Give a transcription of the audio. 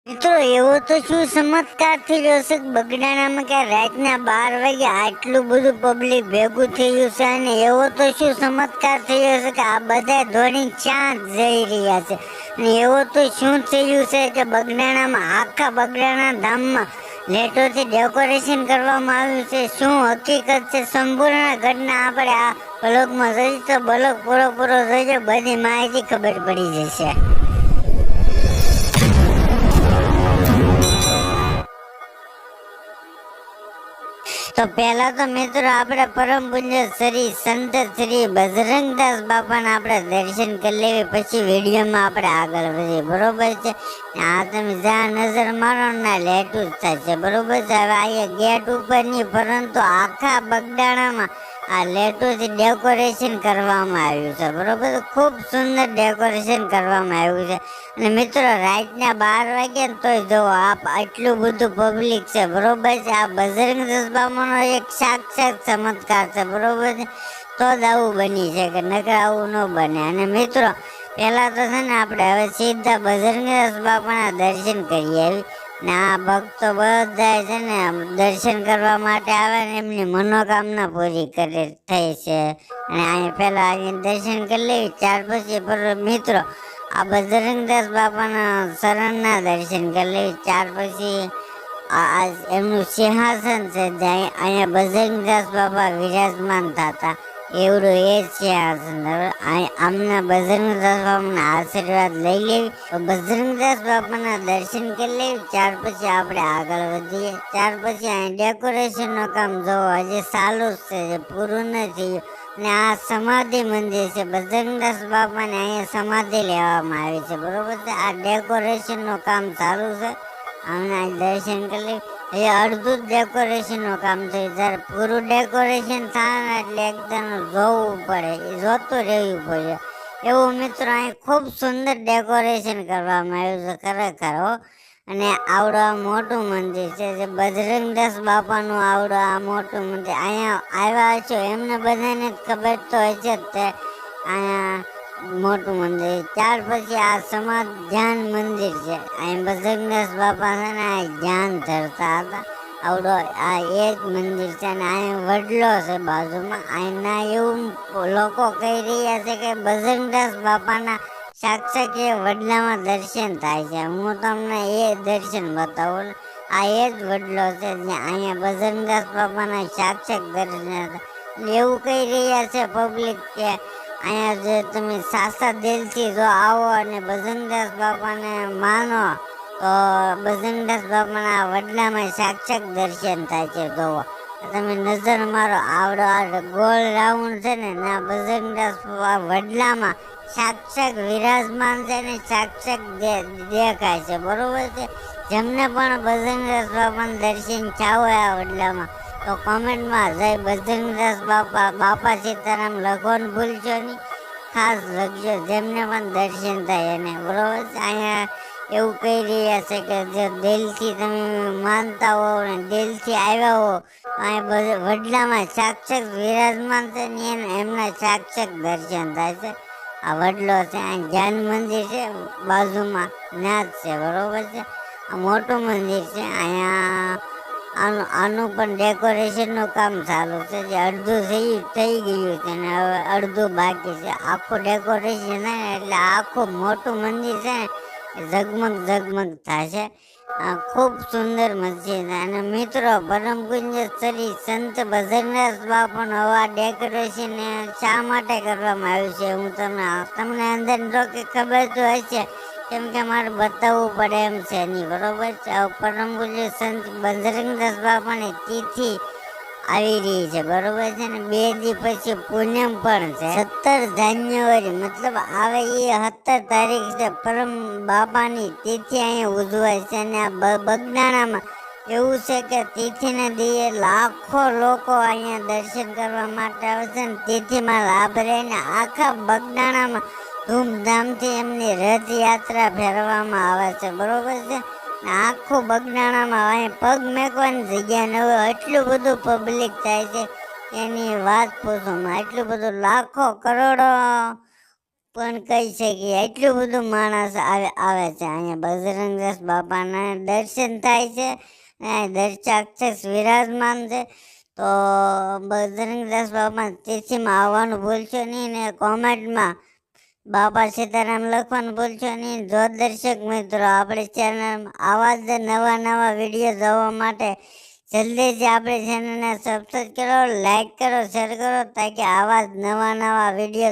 મિત્રો એવો તો શું ચમત્કાર થઈ રહ્યો છે કે બગડાણામાં કે રાતના 12 વાગે આટલું બધું પબ્લિક ભેગું થયું છે, અને એવો તો શું ચમત્કાર થઈ રહ્યો છે કે આ બધા ધોની ચાંદ જઈ રહ્યા છે. અને એવો તો શું થયું છે કે બગડાણામાં આખા બગડાણા ધામમાં લેટોથી ડેકોરેશન કરવામાં આવ્યું છે. શું હકીકત છે સંપૂર્ણ ઘટના આપણે આ બ્લોગમાં જોઈ તો બ્લોગ પૂરો જોઈજો, બધી માહિતી ખબર પડી જશે. તો પહેલા તો મિત્રો આપણે પરમ પૂજ્ય શ્રી સંત શ્રી બજરંગદાસ બાપાના આપણે દર્શન કરી લેવી, પછી વિડીયોમાં આપણે આગળ વધીએ. બરોબર છે. આ તમે જ્યાં નજર મારો ના લેટું જ થશે. બરોબર છે. હવે અહીંયા ગેટ ઉપર નહીં પરંતુ આખા બગડાણામાં આ લેટોથી ડેકોરેશન કરવામાં આવ્યું છે. બરોબર, ખૂબ સુંદર ડેકોરેશન કરવામાં આવ્યું છે. અને મિત્રો રાતના 12 વાગે ને તોય જો આટલું બધું પબ્લિક છે. બરોબર છે. આ બજરંગદાસ બાપાનો એક સાક્ષાત ચમત્કાર છે. બરોબર છે. તો જ આવું બની છે કે નકર આવું ન બને. અને મિત્રો પહેલા તો છે ને આપણે હવે સીધા બજરંગદાસ બાપાના દર્શન કરીએ આવી. ને આ ભક્તો બધા છે ને દર્શન કરવા માટે આવે ને એમની મનોકામના પૂરી કરે થઈ છે. અને અહીંયા પહેલા અહીંયા દર્શન કરી લેવી, ત્યાર પછી મિત્રો આ બજરંગદાસ બાપાના શરણના દર્શન કરી લેવી, ત્યાર પછી આ એમનું સિંહાસન છે જ્યાં અહીંયા બજરંગદાસ બાપા વિરાજમાન થતા એવડું એ સિંહાસન. આમના બજરંગદાસ બાપાના આશીર્વાદ લઈ લેવી, બજરંગદાસ બાપાના દર્શન કરી લેવી, ત્યાર પછી આપણે આગળ વધીએ. ત્યાર પછી અહીં ડેકોરેશનનું કામ જોવો હજી ચાલુ જ છે, પૂરું નથી. ને આ સમાધિ મંદિર છે બજરંગદાસ બાપાને અહીંયા સમાધિ લેવામાં આવી છે. બરોબર છે. આ ડેકોરેશનનું કામ ચાલુ છે. હમણાં દર્શન કરી એ અડધું જ ડેકોરેશનનું કામ થયું. જ્યારે પૂરું ડેકોરેશન થાય ને એટલે એકદમ જોવું પડે, જોતું રહેવું પડે એવું. મિત્રો અહીં ખૂબ સુંદર ડેકોરેશન કરવામાં આવ્યું છે ખરેખર હો. અને આવડું આ મોટું મંદિર છે જે બજરંગદાસ બાપાનું આવડું આ મોટું મંદિર અહીંયા આવ્યા છો એમને બધાને ખબર તો હશે જ તે અહીંયા મોટું મંદિર. ત્યાર પછી આ સમાજ ધ્યાન મંદિર છે. અહીં બજરંગદાસ બાપા છે ને આ ધ્યાન ધરતા હતા. આવડો આ એક મંદિર છે ને અહીં વડલો છે બાજુમાં. અહીંના એવું લોકો કહી રહ્યા છે કે બજરંગદાસ બાપાના સાક્ષાત એ વડલામાં દર્શન થાય છે. હું તમને એ દર્શન બતાવું. આ એ જ વડલો છે જ્યાં અહીંયા બજરંગદાસ બાપાના સાક્ષાત દર્શન હતા. એવું કહી રહ્યા છે પબ્લિક કે અહીંયા જે તમે સાચા દિલથી જો આવો અને બજરંગદાસ બાપાને માનો તો બજરંગદાસ બાપાના વડલામાં સાક્ષાત દર્શન થાય છે. જોવો તમે નજર મારો, આવડો આ ગોળ રાઉન્ડ છે ને ના બજરંગદાસ વડલામાં સાક્ષાત વિરાજમાન છે ને સાક્ષાત દેખાય છે. બરોબર છે. જેમને પણ બજરંગદાસ બાપાના દર્શન થયા હોય આ વડલામાં તો કોમેન્ટમાં જય બજરંગદાસ બાપા સીતારામ લખવાનું ભૂલશો નહીં, ખાસ લખજો જેમને પણ દર્શન થાય એને. બરોબર છે. અહીંયા એવું કહી રહ્યા છે કે જો દિલથી તમે માનતા હો ને દિલથી આવ્યા હો અહીંયા વડલામાં સાક્ષાત વિરાજમાન છે ને એમના સાક્ષાત દર્શન થાય છે. આ વડલો છે, આ ધ્યાન મંદિર છે બાજુમાં નાથ છે. બરોબર છે. આ મોટું મંદિર છે. અહીંયા આનું પણ ડેકોરેશનનું કામ ચાલુ છે. જે અડધું થઈ ગયું છે ને હવે અડધું બાકી છે. આખું ડેકોરેશન થાય ને એટલે આખું મોટું મંદિર છે ને ઝગમગ થશે. ખૂબ સુંદર મસ્જિદ. અને મિત્રો પરમ પૂજ્ય શ્રી સંત બજરંગદાસ બાપાનું હવા ડેકોરેશન શા માટે કરવામાં આવ્યું છે હું તમને અંદર જો કે ખબર તો હશે, કેમ કે મારે બતાવવું પડે એમ છે નહીં. બરોબર છે. પરમ પૂજ્ય સંત બજરંગદાસ બાપાની તિથિ આવી રહી છે. બરોબર છે ને 2 દી પછી પૂનમ પણ છે. 17 જાન્યુઆરી મતલબ આવે એ 17 તારીખ છે. પરમ બાપાની તિથિ અહીંયા ઉજવાય છે. અને આ બગડાણામાં એવું છે કે તિથિના દિવસે લાખો લોકો અહીંયા દર્શન કરવા માટે આવે છે. ને તિથિમાં લાભ રહીને આખા બગડાણામાં ધૂમધામથી એમની રથયાત્રા ફેરવામાં આવે છે. બરોબર છે. આખું બગડાણામાં અહીં પગ મેકવાની જગ્યા ન હોય એટલું બધું પબ્લિક થાય છે એની વાત પૂછોમાં. એટલું બધું લાખો કરોડો પણ કહી શકીએ એટલું બધું માણસ આવે છે અહીંયા બજરંગદાસ બાપાના દર્શન થાય છે અને દર્શાક્ષસ વિરાજમાન છે. તો બજરંગદાસ બાપા તિથિમાં આવવાનું ભૂલશો નહીં ને કોમેન્ટમાં બાપા સીતારામ લખવાનું ભૂલશો નહીં. જો દર્શક મિત્રો આપણી ચેનલ આવા જ નવા વિડીયો જોવા માટે જલ્દી જ આપણી ચેનલને સબસ્ક્રાઈબ કરો, લાઈક કરો, શેર કરો તાકે આવા જ નવા વિડીયો